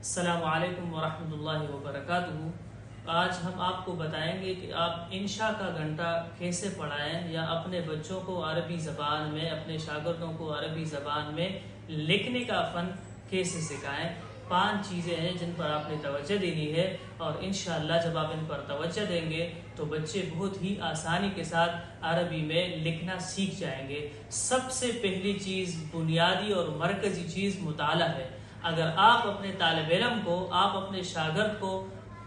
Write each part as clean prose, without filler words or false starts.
السلام علیکم ورحمۃ اللہ وبرکاتہ۔ آج ہم آپ کو بتائیں گے کہ آپ انشاء کا گھنٹہ کیسے پڑھائیں یا اپنے بچوں کو عربی زبان میں، اپنے شاگردوں کو عربی زبان میں لکھنے کا فن کیسے سکھائیں۔ 5 چیزیں ہیں جن پر آپ نے توجہ دینی ہے، اور انشاءاللہ جب آپ ان پر توجہ دیں گے تو بچے بہت ہی آسانی کے ساتھ عربی میں لکھنا سیکھ جائیں گے۔ سب سے پہلی چیز، بنیادی اور مرکزی چیز مطالعہ ہے۔ اگر آپ اپنے طالب علم کو، آپ اپنے شاگرد کو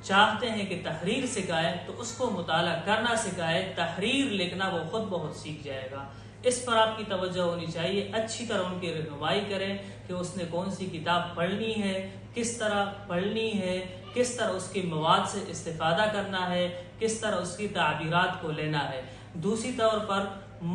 چاہتے ہیں کہ تحریر سکھائیں تو اس کو مطالعہ کرنا سکھائیں۔ تحریر لکھنا وہ خود بہت سیکھ جائے گا۔ اس پر آپ کی توجہ ہونی چاہیے۔ اچھی طرح ان کی رہنمائی کریں کہ اس نے کون سی کتاب پڑھنی ہے، کس طرح پڑھنی ہے، کس طرح اس کے مواد سے استفادہ کرنا ہے، کس طرح اس کی تعبیرات کو لینا ہے۔ دوسری طور پر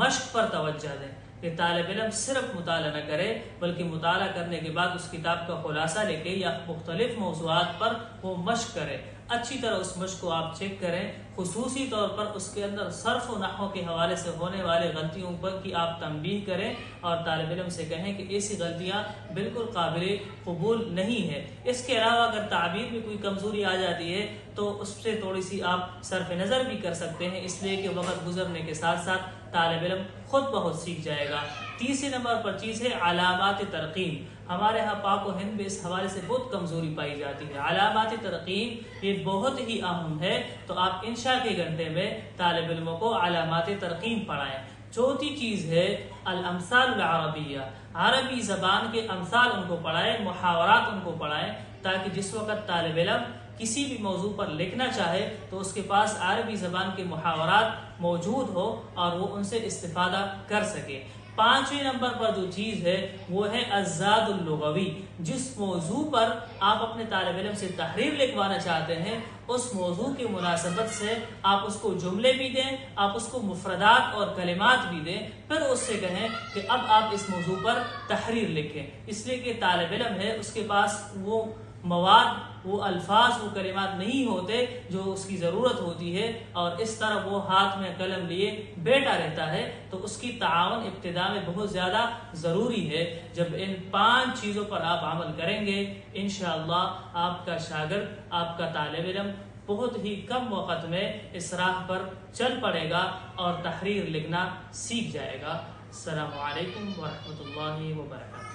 مشق پر توجہ دیں کہ طالب علم صرف مطالعہ نہ کرے بلکہ مطالعہ کرنے کے بعد اس کتاب کا خلاصہ لکھے یا مختلف موضوعات پر وہ مشق کرے۔ اچھی طرح اس مشق کو آپ چیک کریں، خصوصی طور پر اس کے اندر صرف و نحو کے حوالے سے ہونے والے غلطیوں پر کی آپ تنبیہ کریں اور طالب علم سے کہیں کہ ایسی غلطیاں بالکل قابل قبول نہیں ہے۔ اس کے علاوہ اگر تعبیر میں کوئی کمزوری آ جاتی ہے تو اس سے تھوڑی سی آپ صرف نظر بھی کر سکتے ہیں، اس لیے کہ وقت گزرنے کے ساتھ ساتھ طالب علم خود بہت سیکھ جائے گا۔ تیسرے نمبر پر چیز ہے علامات ترقیم۔ ہمارے ہاں پاک و ہند میں اس حوالے سے بہت کمزوری پائی جاتی ہے۔ علامات ترقیم یہ بہت ہی اہم ہے، تو آپ انشاء کے گھنٹے میں طالب علموں کو علامات ترقیم پڑھائیں۔ چوتھی چیز ہے الامثال العربیہ۔ عربی زبان کے امثال ان کو پڑھائیں، محاورات ان کو پڑھائیں، تاکہ جس وقت طالب علم کسی بھی موضوع پر لکھنا چاہے تو اس کے پاس عربی زبان کے محاورات موجود ہو اور وہ ان سے استفادہ کر سکے۔ 5ویں نمبر پر جو چیز ہے وہ ہے الزاد اللغوی۔ جس موضوع پر آپ اپنے طالب علم سے تحریر لکھوانا چاہتے ہیں اس موضوع کی مناسبت سے آپ اس کو جملے بھی دیں، آپ اس کو مفردات اور کلمات بھی دیں، پھر اس سے کہیں کہ اب آپ اس موضوع پر تحریر لکھیں، اس لیے کہ طالب علم ہے اس کے پاس وہ مواد، وہ الفاظ، وہ کلمات نہیں ہوتے جو اس کی ضرورت ہوتی ہے، اور اس طرح وہ ہاتھ میں قلم لیے بیٹھا رہتا ہے، تو اس کی تعاون ابتدا میں بہت زیادہ ضروری ہے۔ جب ان 5 چیزوں پر آپ عمل کریں گے انشاءاللہ آپ کا شاگرد، آپ کا طالب علم بہت ہی کم وقت میں اس راہ پر چل پڑے گا اور تحریر لکھنا سیکھ جائے گا۔ السلام علیکم ورحمۃ اللہ وبرکاتہ۔